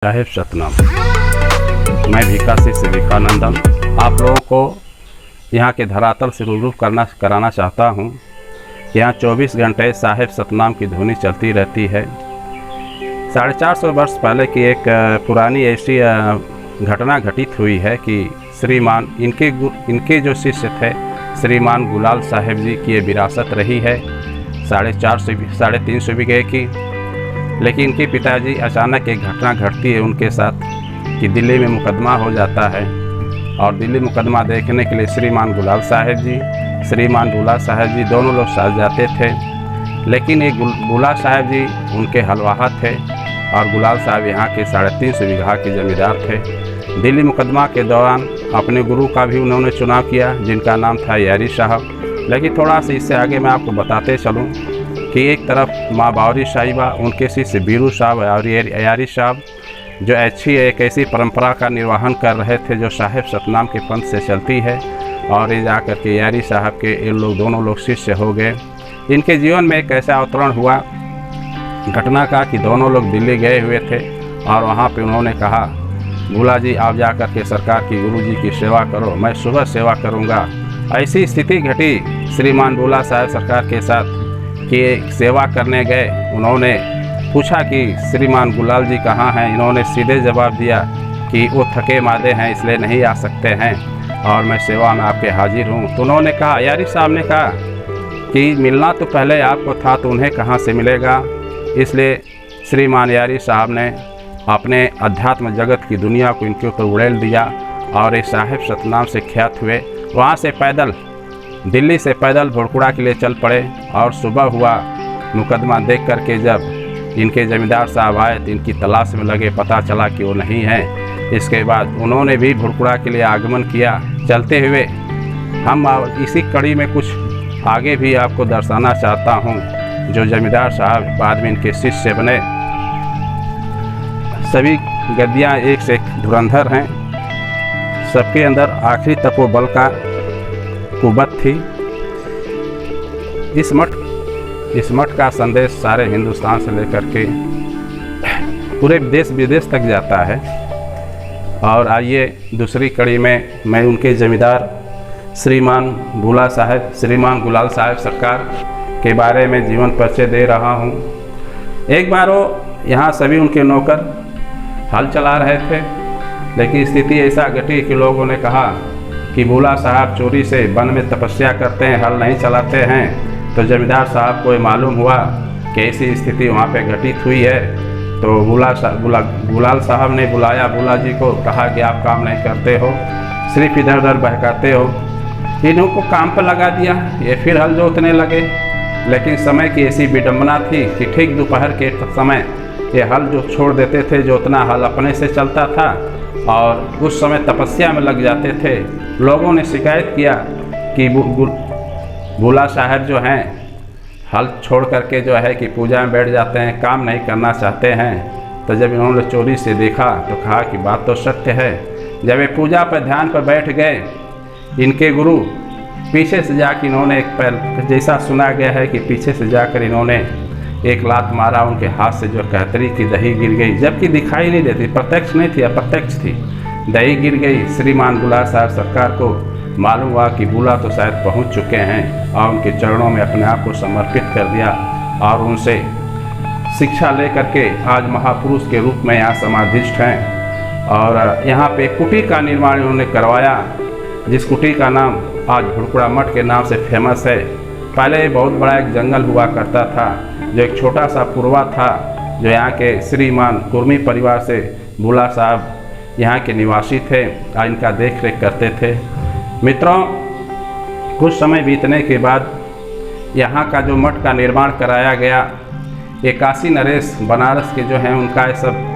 साहेब सतनाम। मैं भिकासी से विकानंदन आप लोगों को यहाँ के धरातल से रूबरू कराना चाहता हूँ। यहाँ 24 घंटे साहेब सतनाम की ध्वनि चलती रहती है। 450 वर्ष पहले की एक पुरानी ऐसी घटना घटित हुई है कि श्रीमान इनके जो शिष्य थे श्रीमान गुलाल साहेब जी की ये विरासत रही है 350 बीघे की। लेकिन इनके पिताजी अचानक एक घटना घटती है उनके साथ कि दिल्ली में मुकदमा हो जाता है और दिल्ली मुकदमा देखने के लिए श्रीमान गुलाल साहेब जी दोनों लोग साथ जाते थे। लेकिन एक गुलाल साहेब जी उनके हलवाहा थे और गुलाल साहब यहाँ के 350 बीघा के जमींदार थे। दिल्ली मुकदमा के दौरान अपने गुरु का भी उन्होंने चुनाव किया जिनका नाम था यारी साहब। लेकिन थोड़ा सा इससे आगे मैं आपको बताते चलूँ कि एक तरफ माँ बावरी साहिबा उनके शिष्य बीरू साहब और यारी साहब जो एक ऐसी परंपरा का निर्वहन कर रहे थे जो साहेब सतनाम के पंथ से चलती है। और ये जाकर के यारी साहब के ये लोग दोनों लोग शिष्य हो गए। इनके जीवन में एक ऐसा अवतरण हुआ घटना का कि दोनों लोग दिल्ली गए हुए थे और वहाँ पे उन्होंने कहा भूला जी आप जा कर के सरकार की गुरु जी की सेवा करो, मैं सुबह सेवा करूँगा। ऐसी स्थिति घटी श्रीमान भूला साहब सरकार के साथ कि सेवा करने गए। उन्होंने पूछा कि श्रीमान गुलाल जी कहाँ हैं। इन्होंने सीधे जवाब दिया कि वो थके मादे हैं इसलिए नहीं आ सकते हैं और मैं सेवा में आपके हाजिर हूँ। तो उन्होंने कहा यारी साहब ने कहा कि मिलना तो पहले आपको था तो उन्हें कहाँ से मिलेगा। इसलिए श्रीमान यारी साहब ने अपने अध्यात्म जगत की दुनिया को इनके ऊपर उड़ेल दिया और एक साहेब सतनाम से ख्यात हुए। वहाँ से दिल्ली से पैदल भोड़कुड़ा के लिए चल पड़े और सुबह हुआ मुकदमा देख करके जब इनके ज़मींदार साहब आए तो इनकी तलाश में लगे, पता चला कि वो नहीं हैं। इसके बाद उन्होंने भी भोड़कुड़ा के लिए आगमन किया। चलते हुए हम इसी कड़ी में कुछ आगे भी आपको दर्शाना चाहता हूँ। जो ज़मींदार साहब बाद में इनके शिष्य बने, सभी गद्दियाँ एक से एक धुरंधर हैं। सबके अंदर आखिरी तपोबल का कुव्वत थी। इस मठ का संदेश सारे हिंदुस्तान से लेकर के पूरे देश विदेश तक जाता है। और आइए दूसरी कड़ी में मैं उनके जमींदार श्रीमान गुलाल साहब सरकार के बारे में जीवन परिचय दे रहा हूँ। एक बार वो यहाँ सभी उनके नौकर हल चला रहे थे, लेकिन स्थिति ऐसा घटी कि लोगों ने कहा कि भूला साहब चोरी से वन में तपस्या करते हैं, हल नहीं चलाते हैं। तो जमींदार साहब को मालूम हुआ कि ऐसी स्थिति वहाँ पे घटित हुई है। तो गुलाल साहब ने बुलाया भूला जी को, कहा कि आप काम नहीं करते हो, सिर्फ इधर उधर बहकाते हो। इन्हों को काम पर लगा दिया, ये फिर हल जोतने लगे। लेकिन समय की ऐसी विडम्बना थी कि ठीक दोपहर के समय ये हल जो छोड़ देते थे, जोतना हल अपने से चलता था और उस समय तपस्या में लग जाते थे। लोगों ने शिकायत किया कि भूला साहब जो हैं हल छोड़ करके जो है कि पूजा में बैठ जाते हैं, काम नहीं करना चाहते हैं। तो जब इन्होंने चोरी से देखा तो कहा कि बात तो सत्य है। जब ये पूजा पर ध्यान पर बैठ गए, इनके गुरु पीछे से जाकर इन्होंने एक पैर, जैसा सुना गया है कि पीछे से जाकर इन्होंने एक लात मारा, उनके हाथ से जो कहतरी की दही गिर गई, जबकि दिखाई नहीं देती, प्रत्यक्ष नहीं थी, अप्रत्यक्ष थी। दही गिर गई। श्रीमान गुलाल साहब सरकार को मालूम हुआ कि भूला तो शायद पहुंच चुके हैं और उनके चरणों में अपने आप को समर्पित कर दिया और उनसे शिक्षा लेकर के आज महापुरुष के रूप में यहाँ समाधिष्ठ हैं। और यहाँ पे कुटी का निर्माण उन्होंने करवाया, जिस कुटी का नाम आज भोड़कुड़ा मठ के नाम से फेमस है। पहले बहुत बड़ा एक जंगल हुआ करता था, जो एक छोटा सा पुरवा था, जो यहाँ के श्रीमान कुर्मी परिवार से भूला साहब यहाँ के निवासी थे और इनका देख रेख करते थे। मित्रों, कुछ समय बीतने के बाद यहाँ का जो मठ का निर्माण कराया गया, ये काशी नरेश बनारस के जो हैं उनका ये सब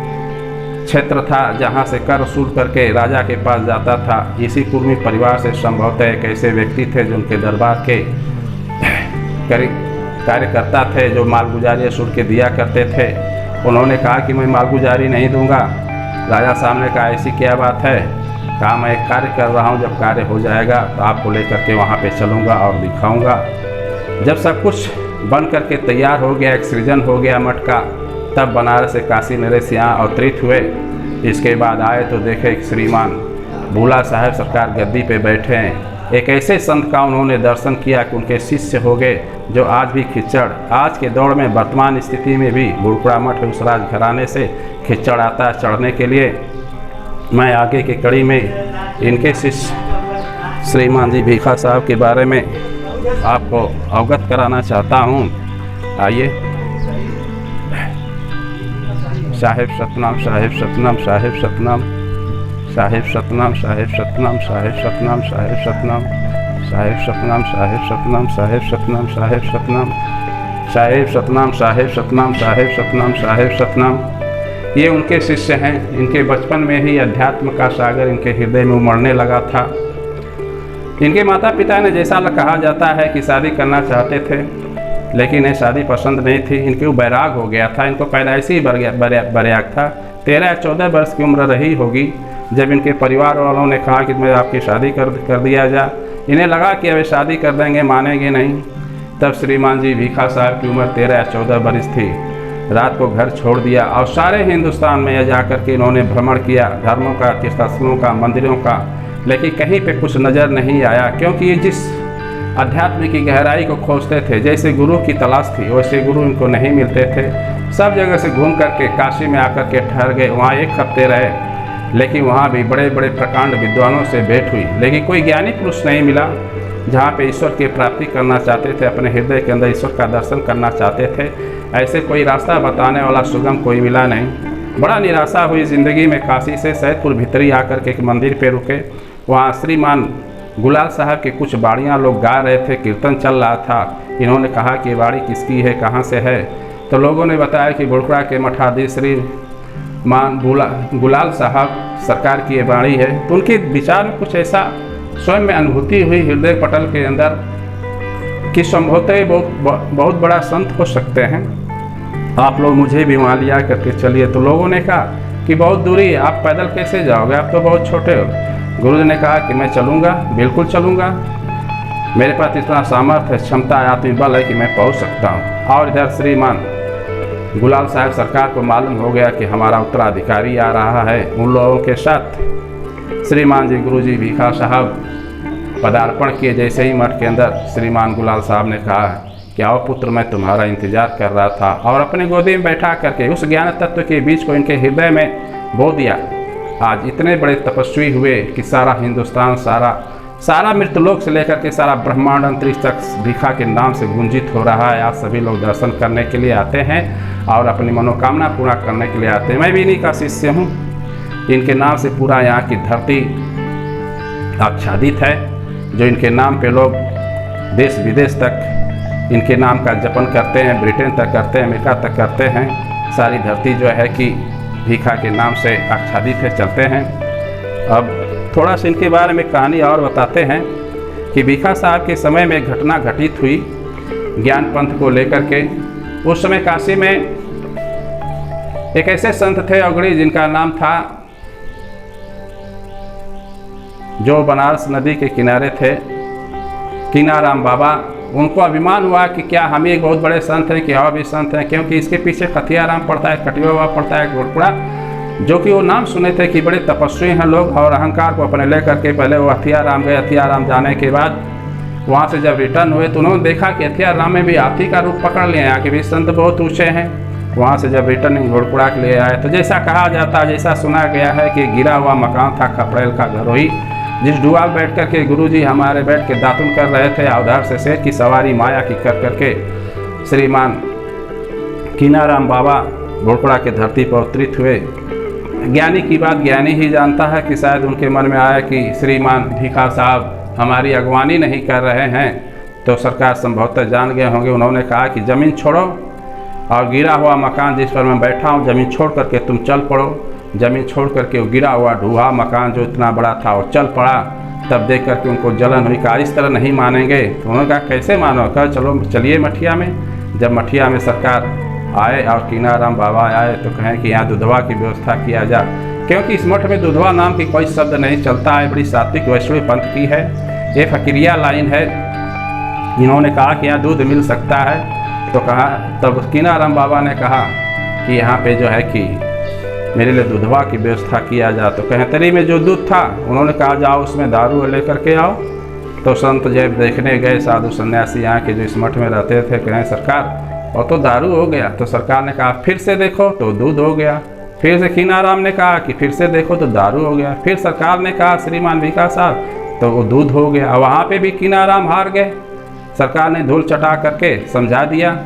क्षेत्र था जहाँ से कर वसूल करके राजा के पास जाता था। इसी कुर्मी परिवार से संभवतः एक ऐसे व्यक्ति थे जो उनके दरबार के कार्यकर्ता थे, जो मालगुजारी असुर के दिया करते थे। उन्होंने कहा कि मैं मालगुजारी नहीं दूंगा। राजा साहब ने कहा ऐसी क्या बात है। कहा मैं एक कार्य कर रहा हूँ, जब कार्य हो जाएगा तो आपको लेकर के वहाँ पे चलूँगा और दिखाऊँगा। जब सब कुछ बन करके तैयार हो गया, एक सृजन हो गया मठ का, तब बनारस से काशी नरेश यहाँ अवतरित हुए इसके बाद आए तो देखे कि श्रीमान भूला साहब सरकार गद्दी पे बैठे हैं। एक ऐसे संत का उन्होंने दर्शन किया कि उनके शिष्य हो गए जो आज भी खिच्चड़, आज के दौर में वर्तमान स्थिति में भी बुढ़कुड़ा मठ उसराज घराने से खिच्चड़ आता है चढ़ने के लिए। मैं आगे की कड़ी में इनके शिष्य श्रीमान जी भीखा साहब के बारे में आपको अवगत कराना चाहता हूँ। आइए। साहेब सतनाम, साहेब सतनाम, साहेब सतनाम, साहेब सतनाम, साहेब सतनाम, साहेब सतनाम, साहेब सतनाम, साहेब सतनाम, साहेब सतनाम, साहेब सतनाम, साहेब सतनाम, साहेब सतनाम, साहेब सतनाम, साहेब सतनाम, साहेब सतनाम। ये उनके शिष्य हैं। इनके बचपन में ही अध्यात्म का सागर इनके हृदय में उमड़ने लगा था। इनके माता पिता ने जैसा कहा जाता है कि शादी करना चाहते थे, लेकिन इन्हें शादी पसंद नहीं थी। इनके बैराग हो गया था, इनको पैदाइशी बैराग था। 13 या 14 वर्ष की उम्र रही होगी जब इनके परिवार वालों ने कहा कि मैं आपकी शादी कर दिया जा। इन्हें लगा कि अब शादी कर देंगे, मानेंगे नहीं। तब श्रीमान जी भीखा साहब की उम्र 13 या 14 वर्ष थी। रात को घर छोड़ दिया और सारे हिंदुस्तान में जाकर के इन्होंने भ्रमण किया, धर्मों का, तीर्थस्थलों का, मंदिरों का, लेकिन कहीं पे कुछ नज़र नहीं आया। क्योंकि ये जिस अध्यात्म की गहराई को खोजते थे, जैसे गुरु की तलाश थी, वैसे गुरु इनको नहीं मिलते थे। सब जगह से घूम करके काशी में आकर के ठहर गए, वहाँ 1 हफ्ते रहे, लेकिन वहाँ भी बड़े बड़े प्रकांड विद्वानों से भेंट हुई, लेकिन कोई ज्ञानी पुरुष नहीं मिला जहाँ पे ईश्वर की प्राप्ति करना चाहते थे, अपने हृदय के अंदर ईश्वर का दर्शन करना चाहते थे। ऐसे कोई रास्ता बताने वाला सुगम कोई मिला नहीं। बड़ा निराशा हुई ज़िंदगी में। काशी से सैदपुर भीतरी आकर के एक मंदिर पे रुके। वहाँ श्रीमान गुलाल साहब के कुछ बाड़ियाँ लोग गा रहे थे, कीर्तन चल रहा था। इन्होंने कहा कि ये बाड़ी किसकी है, कहाँ से है? तो लोगों ने बताया कि बुढ़कुड़ा के मठाधीश श्रीमान गुलाल साहब सरकार की ये बाड़ी है। तो उनके विचार में कुछ ऐसा स्वयं में अनुभूति हुई हृदय पटल के अंदर कि संभवतः बहुत बड़ा संत हो सकते हैं, आप लोग मुझे भी वहाँ लिया करके चलिए। तो लोगों ने कहा कि बहुत दूरी है, आप पैदल कैसे जाओगे, आप तो बहुत छोटे हो। गुरु जी ने कहा कि मैं चलूँगा, बिल्कुल चलूँगा, मेरे पास इतना सामर्थ्य, क्षमता, आत्मबल है कि मैं पहुँच सकता हूँ। और इधर श्रीमान गुलाल साहब सरकार को मालूम हो गया कि हमारा उत्तराधिकारी आ रहा है। उन लोगों के साथ श्रीमान जी गुरु जी भीखा साहब पदार्पण किए। जैसे ही मठ के अंदर श्रीमान गुलाल साहब ने कहा कि आओ पुत्र, मैं तुम्हारा इंतजार कर रहा था, और अपने गोदी में बैठा करके उस ज्ञान तत्व के बीच को इनके हृदय में बो दिया। आज इतने बड़े तपस्वी हुए कि सारा हिंदुस्तान, सारा मृतलोक से लेकर के सारा ब्रह्मांड अंतरिक्ष तक भीखा के नाम से गुंजित हो रहा है। आज सभी लोग दर्शन करने के लिए आते हैं और अपनी मनोकामना पूरा करने के लिए आते हैं। मैं भी इन्हीं का शिष्य हूँ। इनके नाम से पूरा यहाँ की धरती आच्छादित है, जो इनके नाम पे लोग देश विदेश तक इनके नाम का जपन करते हैं, ब्रिटेन तक करते हैं, अमेरिका तक करते हैं। सारी धरती जो है कि भीखा के नाम से आच्छादित है, चलते हैं। अब थोड़ा सा इनके बारे में कहानी और बताते हैं कि भीखा साहब के समय में घटना घटित हुई ज्ञान पंथ को लेकर के। उस समय काशी में एक ऐसे संत थे अगड़ी, जिनका नाम था, जो बनारस नदी के किनारे थे, कीनाराम बाबा। उनको अभिमान हुआ कि क्या हम एक बहुत बड़े संत हैं, कि और भी संत हैं, क्योंकि इसके पीछे खतियाराम पड़ता है, कटिया बाबा पड़ता है, घोड़पुड़ा, जो कि वो नाम सुने थे कि बड़े तपस्वी हैं लोग। और अहंकार को अपने लेकर के पहले वो हथियाराम गए। हथियाराम जाने के बाद वहाँ से जब रिटर्न हुए तो उन्होंने देखा कि हथियाराम में भी हाथी का रूप पकड़ लिया, यहाँ के भी संत बहुत ऊँचे हैं। वहाँ से जब रिटर्निंग घोड़पुड़ा के लिए आए तो जैसा कहा जाता है, जैसा सुना गया है कि गिरा हुआ मकान था खपड़ेल का घरोही, जिस डुआ बैठ कर के गुरु जी हमारे बैठ के दातुन कर रहे थे। उधर से शेर की सवारी माया की कर करके श्रीमान कीनाराम बाबा घोड़पुड़ा के धरती पर अवतरित हुए। ज्ञानी की बात ज्ञानी ही जानता है कि शायद उनके मन में आया कि श्रीमान भीखा साहब हमारी अगवानी नहीं कर रहे हैं, तो सरकार संभवतः जान गए होंगे। उन्होंने कहा कि ज़मीन छोड़ो और गिरा हुआ मकान जिस पर मैं बैठा हूँ, ज़मीन छोड़ करके तुम चल पड़ो। ज़मीन छोड़ करके वो गिरा हुआ ढूहा मकान जो इतना बड़ा था वो चल पड़ा। तब देख करके उनको जलन हुई, कहा इस तरह नहीं मानेंगे। तो उन्होंने कहा कैसे मानो? कहा चलो चलिए मठिया में। जब मठिया में सरकार आए और कीनाराम बाबा आए तो कहें कि यहाँ दुधवा की व्यवस्था किया जाए, क्योंकि इस मठ में दुधवा नाम की कोई शब्द नहीं चलता है। बड़ी सात्विक वैष्णवी पंथ की है, ये फकीरिया लाइन है। इन्होंने कहा कि यहाँ दूध मिल सकता है, तो कहा, तब कीनाराम बाबा ने कहा कि यहाँ पे जो है कि मेरे लिए दूधवा की व्यवस्था किया जाए। तो कहतरी में जो दूध था उन्होंने कहा जाओ उसमें दारू लेकर के आओ। तो संत जब देखने गए साधु सन्यासी यहाँ के जो इस मठ में रहते थे, कहें सरकार और तो दारू हो गया। तो सरकार ने कहा फिर से देखो तो दूध हो गया। फिर से कीनाराम ने कहा कि फिर से देखो तो दारू हो गया। फिर सरकार ने कहा श्रीमान भिखा साहब तो वो दूध हो गया। वहाँ पे भी कीनाराम हार गए। सरकार ने धूल चटा करके समझा दिया।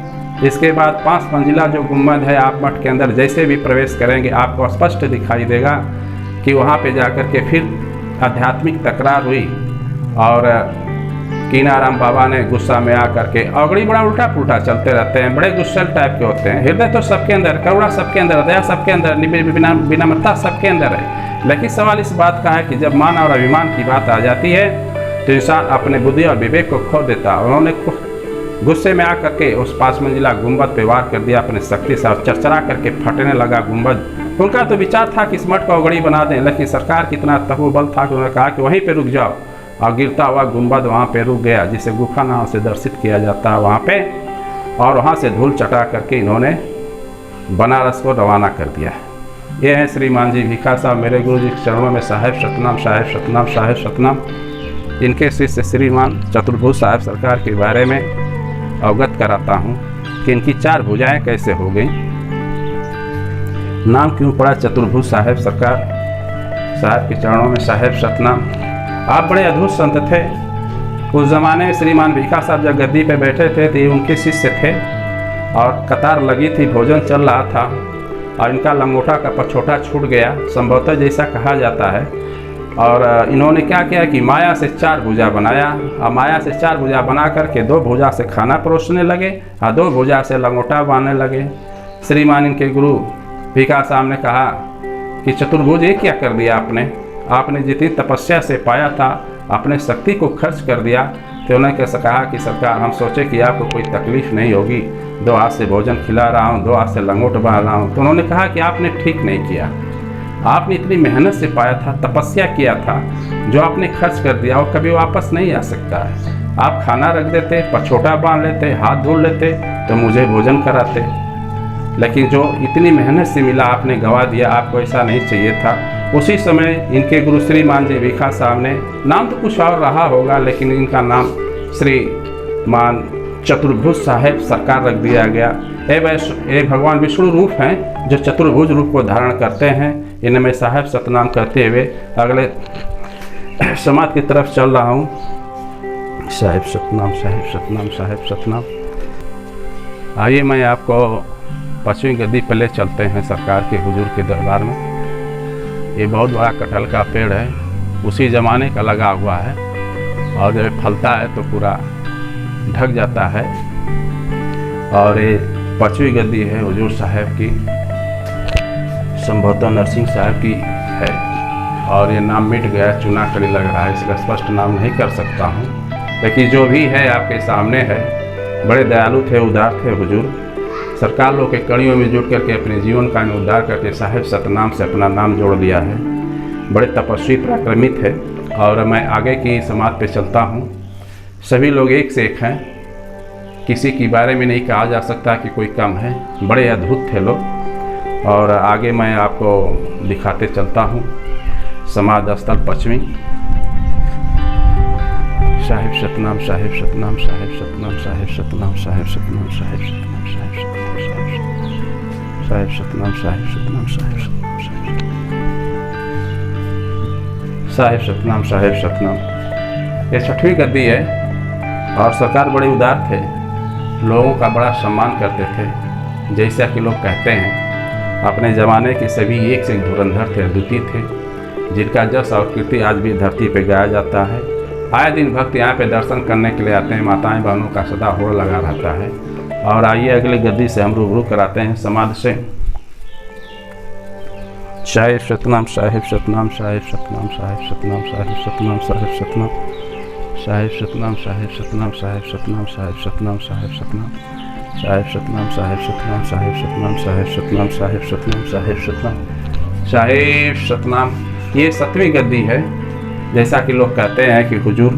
इसके बाद 5 मंजिला जो गुम्बद है, आप मठ के अंदर जैसे भी प्रवेश करेंगे आपको स्पष्ट दिखाई देगा कि वहाँ पे जाकर के फिर आध्यात्मिक तकरार हुई और कीनाराम बाबा ने गुस्सा में आकर के, अगड़ी बड़ा उल्टा पुल्टा चलते रहते हैं, बड़े गुस्सेल टाइप के होते हैं। हृदय तो सबके अंदर, करुणा सबके अंदर, दया सबके अंदर, विनम्रता सबके अंदर है। लेकिन सवाल इस बात का है कि जब मान और अभिमान की बात आ जाती है तो इंसान अपने बुद्धि और विवेक को खो देता है। उन्होंने गुस्से में आकर के उस 5 मंजिला गुंबद पे वार कर दिया अपने शक्ति से और चरचरा करके फटने लगा गुंबद। उनका तो विचार था कि इस मठ को अगड़ी बना दें, लेकिन सरकार की इतना तपोबल था कि उन्होंने कहा कि वहीं पे रुक जाओ और गिरता हुआ गुंबद वहाँ पे रुक गया, जिसे गुफा नाम से दर्शित किया जाता है वहाँ पे। और वहाँ से धूल चटा करके इन्होंने बनारस को रवाना कर दिया। ये हैं श्रीमान जी भिखा साहब, मेरे गुरु जी के चरणों में साहेब सतनाम, साहेब सतनाम, साहेब सतनाम। इनके शिष्य श्रीमान चतुर्भुज साहब सरकार के बारे में अवगत कराता हूँ कि इनकी 4 भुजाएं कैसे हो गई। नाम क्यों पड़ा चतुर्भुज साहेब सरकार, साहब के चरणों में साहेब सतनाम। आप बड़े अद्भुत संत थे। उस ज़माने में श्रीमान भिखा साहब जब गद्दी पे बैठे थे तो ये उनके शिष्य थे और कतार लगी थी, भोजन चल रहा था और इनका लंगोटा का पछोटा छूट गया, संभवतः जैसा कहा जाता है। और इन्होंने क्या किया कि माया से 4 भुजा बनाया और माया से 4 भुजा बना करके 2 भुजा से खाना परोसने लगे और 2 भुजा से लंगोटा बांधने लगे। श्रीमान इनके गुरु भिखा साहब ने कहा कि चतुर्भुज ये क्या कर दिया आपने जितनी तपस्या से पाया था अपने शक्ति को खर्च कर दिया। तो उन्होंने कैसे कहा कि सरकार हम सोचे कि आपको कोई तकलीफ नहीं होगी, 2 हाथ से भोजन खिला रहा हूँ, 2 हाथ से लंगोट बांध रहा हूँ। तो उन्होंने कहा कि आपने ठीक नहीं किया, आपने इतनी मेहनत से पाया था, तपस्या किया था, जो आपने खर्च कर दिया वो कभी वापस नहीं आ सकता है। आप खाना रख देते, पछोटा बांध लेते, हाथ धुल लेते तो मुझे भोजन कराते, लेकिन जो इतनी मेहनत से मिला आपने गवा दिया, आपको ऐसा नहीं चाहिए था। उसी समय इनके गुरु श्रीमान जी भिखा साहब ने, नाम तो कुछ और रहा होगा लेकिन इनका नाम श्रीमान चतुर्भुज साहेब सरकार रख दिया गया। ये भगवान विष्णु रूप हैं जो चतुर्भुज रूप को धारण करते हैं। इन्हें मैं साहेब सतनाम करते हुए अगले समाज की तरफ चल रहा हूँ। साहेब सतनाम, साहेब सतनाम, साहेब सतनाम। आइए मैं आपको पश्चिमी गद्दी पे ले चलते हैं सरकार के हुजूर के दरबार में। ये बहुत बड़ा कटहल का पेड़ है, उसी ज़माने का लगा हुआ है और जब फलता है तो पूरा ढक जाता है। और ये पश्चिमी गद्दी है हुजूर साहब की, संभवतः नरसिंह साहब की है और ये नाम मिट गया, चुनाकड़ी लग रहा है, इसका स्पष्ट नाम नहीं कर सकता हूँ, लेकिन जो भी है आपके सामने है। बड़े दयालु थे, उदार थे हुजूर। सरकार लोग के कड़ियों में जुट करके अपने जीवन का उद्धार करके साहेब सतनाम से अपना नाम जोड़ दिया है। बड़े तपस्वी पराक्रमी थे। और मैं आगे की समाज पे चलता हूँ। सभी लोग एक से एक हैं, किसी के बारे में नहीं कहा जा सकता कि कोई कम है, बड़े अद्भुत थे लोग। और आगे मैं आपको दिखाते चलता हूँ समाज स्थल पश्चिमी। साहेब सतनाम, साहेब सतनाम, साहेब सतनाम, साहेब सतनाम, साहेब सतनाम, साहेब सतनाम, साहेब सतनाम, साहेब सतनाम, साहेब सतनाम, साहेब सतनाम, साहेब सतनाम, साहेब सतनाम। ये 6वीं गद्दी है और सरकार बड़े उदार थे, लोगों का बड़ा सम्मान करते थे। जैसा कि लोग कहते हैं अपने ज़माने के सभी एक से एक धुरंधर थे, अद्वितीय थे, जिनका जस और कीर्ति आज भी धरती पे गाया जाता है। आए दिन भक्त यहाँ पे दर्शन करने के लिए आते हैं, माताएं बहनों का सदा होड़ लगा रहता है। और आइए अगली गद्दी से हम रूबरू कराते हैं समाज से। साहेब सतनाम, साहेब सतनाम, साहेब सतनाम, साहेब सतनाम, साहेब सतनाम, साहेब सतनाम, साहेब सतनाम, साहेब सतनाम, साहेब सतनाम, साहेब सतनाम, साहेब सतनाम, साहेब सतनाम, साहेब सतनाम, साहेब सतनाम, साहेब सतनाम, साहेब सतनाम, साहेब सतनाम, साहेब सतनाम। ये 7वीं गद्दी है। जैसा कि लोग कहते हैं कि हुजूर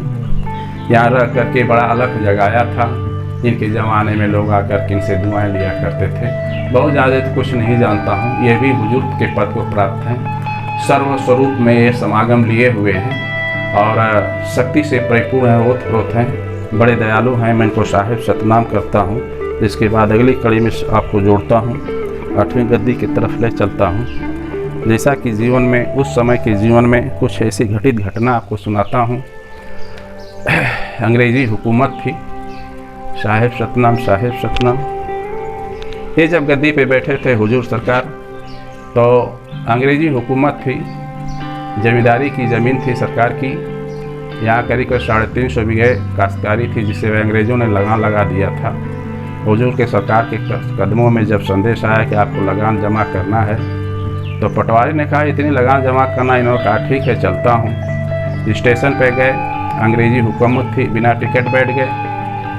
यहाँ रह करके बड़ा अलग जगाया था, इनके ज़माने में लोग आकर के इनसे दुआएं लिया करते थे। बहुत ज़्यादा तो कुछ नहीं जानता हूँ, ये भी हुजूर के पद को प्राप्त हैं। सर्वस्वरूप में ये समागम लिए हुए हैं और शक्ति से परिपूर्ण हैं, ओतप्रोत हैं, बड़े दयालु हैं। मैं इनको साहिब सतनाम करता हूँ। इसके बाद अगली कड़ी में आपको जोड़ता हूँ, 8वीं गद्दी की तरफ ले चलता हूँ। जैसा कि जीवन में, उस समय के जीवन में कुछ ऐसी घटित घटना आपको सुनाता हूँ। अंग्रेज़ी हुकूमत थी, साहिब सतनाम साहिब सतनाम। ये जब गद्दी पे बैठे थे हुजूर सरकार, तो अंग्रेज़ी हुकूमत थी, जमींदारी की ज़मीन थी सरकार की। यहाँ करीब 350 बीघे काश्तकारी थी, जिसे वे अंग्रेज़ों ने लगान लगा दिया था। हुजूर के सरकार के कदमों में जब संदेश आया कि आपको लगान जमा करना है, तो पटवारी ने कहा इतनी लगान जमा करना। इन्होंने कहा ठीक है, चलता हूँ। स्टेशन पे गए, अंग्रेज़ी हुकूमत थी, बिना टिकट बैठ गए।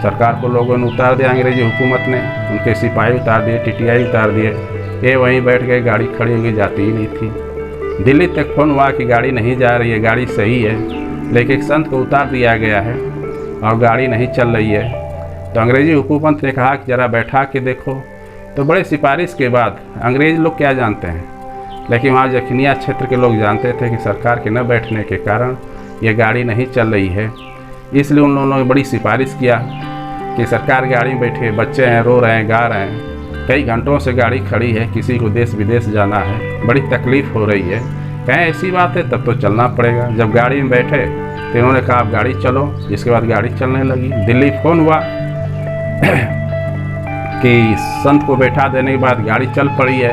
सरकार को लोगों ने उतार दिया, अंग्रेज़ी हुकूमत ने, उनके सिपाही उतार दिए, टीटीआई उतार दिए। ये वहीं बैठ गए, गाड़ी खड़ी होगी, जाती ही नहीं थी। दिल्ली तक फ़ोन हुआ कि गाड़ी नहीं जा रही है, गाड़ी सही है, लेकिन एक संत को उतार दिया गया है और गाड़ी नहीं चल रही है। तो अंग्रेज़ी हुकूमत ने कहा कि ज़रा बैठा के देखो। तो बड़े सिफारिश के बाद, अंग्रेज़ लोग क्या जानते हैं, लेकिन वहाँ जखनिया क्षेत्र के लोग जानते थे कि सरकार के न बैठने के कारण ये गाड़ी नहीं चल रही है। इसलिए उन लोगों ने बड़ी सिफारिश किया कि सरकार गाड़ी में बैठे, बच्चे हैं, रो रहे हैं, गा रहे हैं, कई घंटों से गाड़ी खड़ी है, किसी को देश विदेश जाना है, बड़ी तकलीफ़ हो रही है। कहें ऐसी बात है तब तो चलना पड़ेगा। जब गाड़ी में बैठे तो इन्होंने कहा आप गाड़ी चलो। इसके बाद गाड़ी चलने लगी। दिल्ली फ़ोन हुआ कि संत को बैठा देने के बाद गाड़ी चल पड़ी है।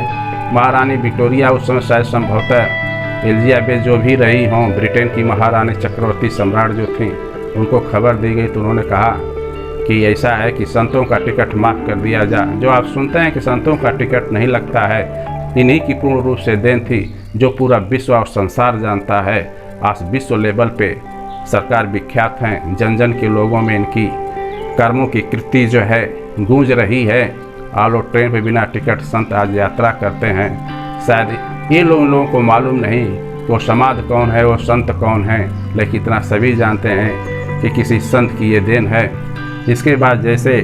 महारानी विक्टोरिया, उस समय शायद संभवतः एलिजाबेथ जो भी रही हों, ब्रिटेन की महारानी चक्रवर्ती सम्राट जो थी, उनको खबर दी गई। तो उन्होंने कहा कि ऐसा है कि संतों का टिकट माफ़ कर दिया जाए। जो आप सुनते हैं कि संतों का टिकट नहीं लगता है, इन्हीं की पूर्ण रूप से देन थी, जो पूरा विश्व और संसार जानता है। आज विश्व लेवल पे सरकार विख्यात हैं, जन जन के लोगों में इनकी कर्मों की कृति जो है गूंज रही है। आलो ट्रेन पे बिना टिकट संत आज यात्रा करते हैं। शायद ये लोगों को मालूम नहीं कि वो समाध कौन है, वो संत कौन है, लेकिन इतना सभी जानते हैं कि किसी संत की ये देन है। इसके बाद जैसे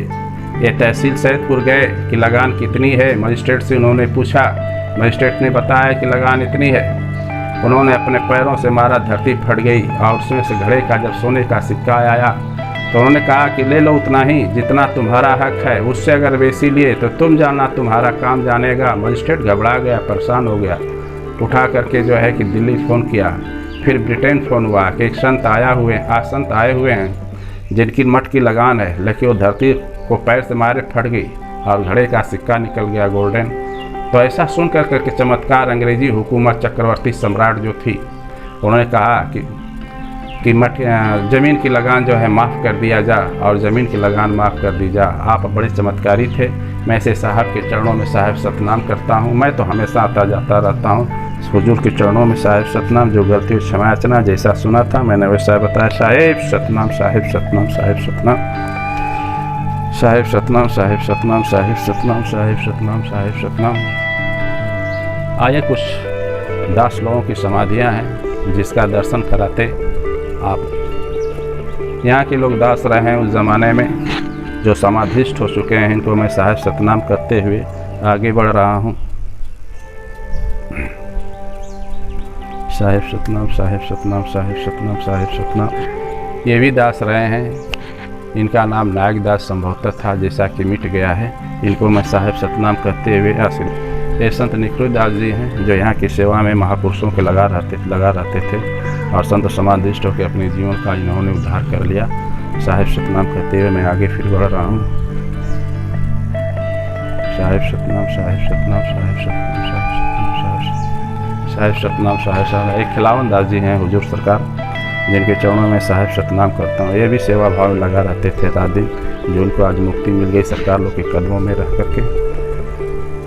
ये तहसील सैदपुर गए कि लगान कितनी है, मजिस्ट्रेट से उन्होंने पूछा। मजिस्ट्रेट ने बताया कि लगान इतनी है। उन्होंने अपने पैरों से मारा, धरती फट गई और उसमें से घड़े का जब सोने का सिक्का आया तो उन्होंने कहा कि ले लो उतना ही जितना तुम्हारा हक है, उससे अगर बेसी लिए तो तुम जाना, तुम्हारा काम जानेगा। मजिस्ट्रेट घबरा गया, परेशान हो गया, उठा करके जो है कि दिल्ली फ़ोन किया। फिर ब्रिटेन फ़ोन हुआ कि एक संत संत आए हुए हैं जिनकी मठ की लगान है, लेकिन वो धरती को पैर से मारे फट गई और घड़े का सिक्का निकल गया गोल्डन। तो ऐसा सुन कर करके चमत्कार अंग्रेज़ी हुकूमत चक्रवर्ती सम्राट जो थी, उन्होंने कहा कि मठ ज़मीन की लगान जो है माफ़ कर दिया जा और ज़मीन की लगान माफ़ कर दी जा। आप बड़े चमत्कारी थे। मैं ऐसे साहब के चरणों में साहिब सतनाम करता हूँ। मैं तो हमेशा आता जाता रहता हूँ हुजूर के चरणों में साहिब सतनाम। जो गलती हुई क्षमा याचना, जैसा सुना था मैंने वैसा बताया। साहिब सतनाम साहिब सतनाम साहिब सतनाम साहिब सतनाम साहिब सतनाम साहिब सतनाम साहिब सतनाम साहिब सतनाम। आइए कुछ दास लोगों की समाधियाँ हैं जिसका दर्शन कराते आप। यहाँ के लोग दास रहे हैं उस ज़माने में, जो समाधिष्ठ हो चुके हैं, इनको मैं साहिब सतनाम करते हुए आगे बढ़ रहा हूँ। साहिब सतनाम साहिब सतनाम साहिब सतनाम साहिब सतनाम। ये भी दास रहे हैं, इनका नाम नायक दास संभवतः था, जैसा कि मिट गया है। इनको मैं साहिब सतनाम करते हुए आशीर्वाद। ये संत निखुर दास जी हैं, जो यहाँ की सेवा में महापुरुषों के लगा रहते थे और संत समाधिष्ठ होकर अपने जीवन का इन्होंने उद्धार कर लिया। साहिब सतनाम कहते हुए मैं आगे फिर बढ़ रहा हूँ। साहिब सतनाम साहिब सतनाम साहिब सतनाम साहिब सतनाम साहिब सतनाम। एक खिलावन दास जी हैं हुजूर सरकार, जिनके चरणों में साहिब सतनाम करता हूँ। ये भी सेवा भाव में लगा रहते थे रात दिन, जो उनको आज मुक्ति मिल गई सरकार लोग के कदमों में रह करके।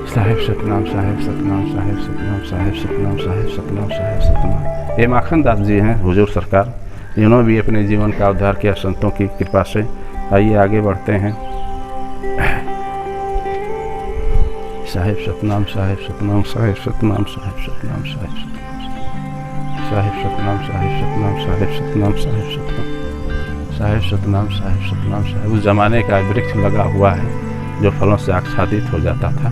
साहिब सतनाम साहिब सतनाम साहिब सतनाम साहिब सतनाम साहिब सतनाम साहिब सतनाम। ये माखन दास जी हैं हुजूर सरकार, इन्होंने भी अपने जीवन का उद्धार किया संतों की कृपा से। आइए आगे बढ़ते हैं। साहिब सतनाम साहिब सतनाम साहिब सतनाम साहिब सतनाम साहिब सतनाम साहिब सतनाम साहिब सतनाम साहिब सतनाम साहिब सतनाम साहिब सतनाम, साहिब सतनाम, साहिब। उस ज़माने का वृक्ष लगा हुआ है जो फलों से आच्छादित हो जाता था।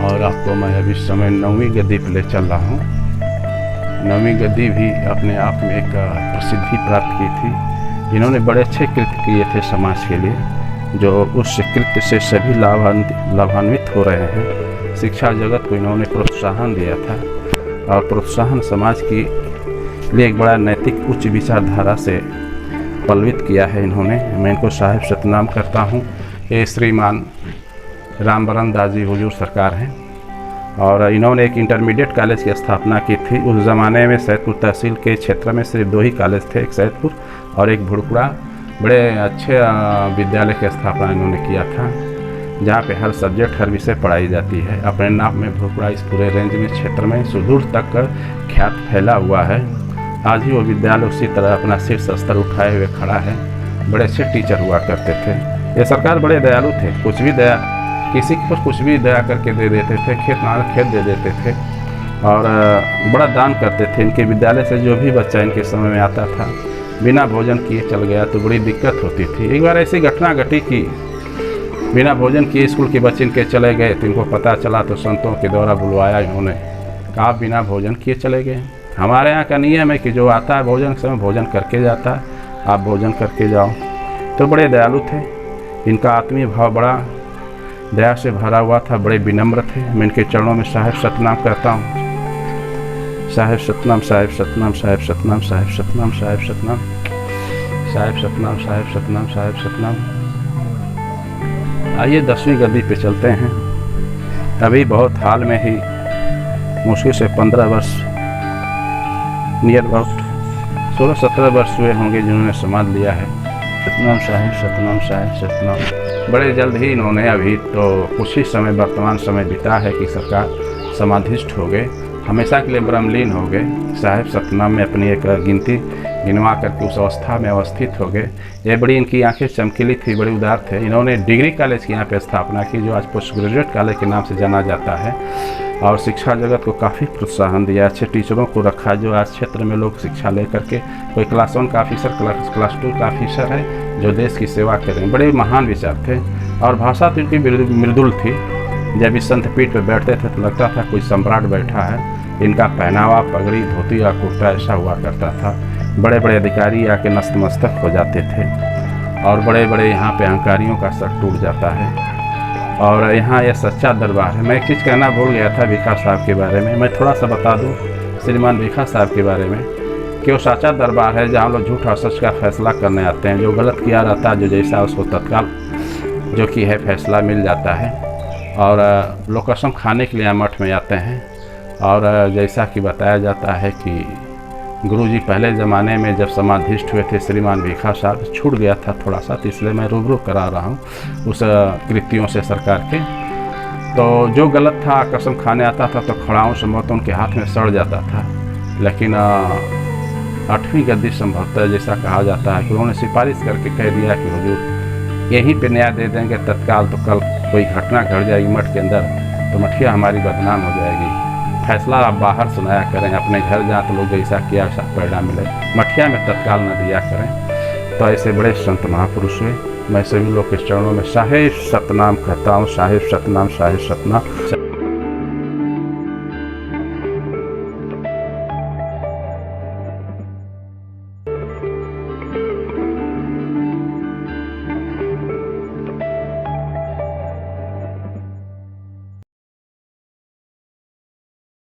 और आपको मैं अभी समय 9वीं गद्दी पे ले चल रहा हूँ। 9वीं गद्दी भी अपने आप में एक प्रसिद्धि प्राप्त की थी। इन्होंने बड़े अच्छे कृत्य किए थे समाज के लिए, जो उस कृत्य से सभी लाभान्वित हो रहे हैं। शिक्षा जगत को इन्होंने प्रोत्साहन दिया था और प्रोत्साहन समाज की लिए एक बड़ा नैतिक उच्च विचारधारा से पल्लवित किया है इन्होंने। मैं इनको साहिब सतनाम करता हूँ। ये श्रीमान रामबरन दास जी हुजूर सरकार हैं और इन्होंने एक इंटरमीडिएट कॉलेज की स्थापना की थी। उस ज़माने में सैदपुर तहसील के क्षेत्र में सिर्फ 2 ही कॉलेज थे, एक सैदपुर और एक भुड़कुड़ा। बड़े अच्छे विद्यालय की स्थापना इन्होंने किया था, जहाँ पे हर सब्जेक्ट हर विषय पढ़ाई जाती है। अपने नाम में भुड़कुड़ा इस पूरे रेंज में क्षेत्र में सुदूर तक ख्यात फैला हुआ है। आज भी वो विद्यालय उसी तरह अपना शीर्ष स्तर उठाए हुए खड़ा है। बड़े अच्छे टीचर हुआ करते थे। ये सरकार बड़े दयालु थे, कुछ भी दया किसी पर कुछ भी दया करके दे देते थे। खेत नाल खेत दे देते थे और बड़ा दान करते थे। इनके विद्यालय से जो भी बच्चा इनके समय में आता था बिना भोजन किए चल गया तो बड़ी दिक्कत होती थी। एक बार ऐसी घटना घटी कि बिना भोजन किए स्कूल के बच्चे इनके चले गए तो इनको पता चला तो संतों के द्वारा बुलवाया इन्होंने, कहा बिना भोजन किए चले गए। हमारे यहाँ का नियम है कि जो आता है भोजन के समय भोजन करके जाता है, आप भोजन करके जाओ। तो बड़े दयालु थे। इनका आत्मीय भाव बड़ा दया से भरा हुआ था, बड़े विनम्र थे। मैं इनके चरणों में साहिब सतनाम करता हूँ। साहिब सतनाम, साहिब सतनाम, साहिब सतनाम, साहिब सतनाम, साहिब सतनाम, साहिब सतनाम, साहिब सतनाम, साहिब सतनाम। आइए 10वीं गद्दी पे चलते हैं। अभी बहुत हाल में ही मुश्किल से 15 वर्ष नियर अबाउट 16-17 वर्ष हुए होंगे जिन्होंने समाध लिया है। सतनाम साहिब, सतनाम साहिब, सतनाम। बड़े जल्द ही इन्होंने अभी तो कुछ ही समय वर्तमान समय बिता है कि सरकार समाधिष्ट हो गए, हमेशा के लिए ब्रह्मलीन हो गए। साहिब सतनाम में अपनी एक गिनती गिनवा करके उस अवस्था में अवस्थित हो गए। ये बड़ी इनकी आंखें चमकीली थी, बड़े उदार थे। इन्होंने डिग्री कॉलेज की यहाँ पे स्थापना की जो आज पोस्ट ग्रेजुएट कॉलेज के नाम से जाना जाता है और शिक्षा जगत को काफ़ी प्रोत्साहन दिया। अच्छे टीचरों को रखा जो आज क्षेत्र में लोग शिक्षा ले करके कोई क्लास 1 का ऑफिसर, क्लास 2 का ऑफिसर है जो देश की सेवा करें। बड़े महान विचार थे और भाषा तो इनकी मृदुल थी। जब इस संत पीठ पर बैठते थे तो लगता था कोई सम्राट बैठा है। इनका पहनावा, पगड़ी, धोती और कुर्ता ऐसा हुआ करता था। बड़े बड़े अधिकारी आके नतमस्तक हो जाते थे और बड़े बड़े यहाँ पे अहंकारियों का सर टूट जाता है। और यहाँ यह सच्चा दरबार है। मैं एक चीज़ कहना भूल गया था भिखा साहब के बारे में, मैं थोड़ा सा बता दूँ श्रीमान भिखा साहब के बारे में कि वो सच्चा दरबार है जहाँ लोग झूठ और सच का फैसला करने आते हैं। जो गलत किया रहता है, जो जैसा उसको तत्काल जो कि है फैसला मिल जाता है। और लोग कसम खाने के लिए मठ में आते हैं। और जैसा कि बताया जाता है कि गुरुजी पहले ज़माने में जब समाधिष्ट हुए थे श्रीमान भिखा साहब, छूट गया था थोड़ा सा, तो इसलिए मैं रूबरू करा रहा हूँ उस कृतियों से सरकार के। तो जो गलत था कसम खाने आता था तो खड़ाऊँ संभवतः तो उनके हाथ में सड़ जाता था। लेकिन 8वीं गद्दी संभवतः जैसा कहा जाता है कि उन्होंने सिफारिश करके कह दिया कि हुजूर यहीं पे न्याय दे देंगे तत्काल, तो कल कोई घटना घट जाएगी मठ के अंदर तो मठिया हमारी बदनाम हो जाएगी। फैसला आप बाहर सुनाया करें, अपने घर जहाँ तो लोग जैसा किया ऐसा परिणाम मिले, मठिया में तत्काल न दिया करें। तो ऐसे बड़े संत महापुरुष हुए। मैं सभी लोग के चरणों में साहिब सतनाम कहता हूँ। साहिब सतनाम, साहिब सतनाम।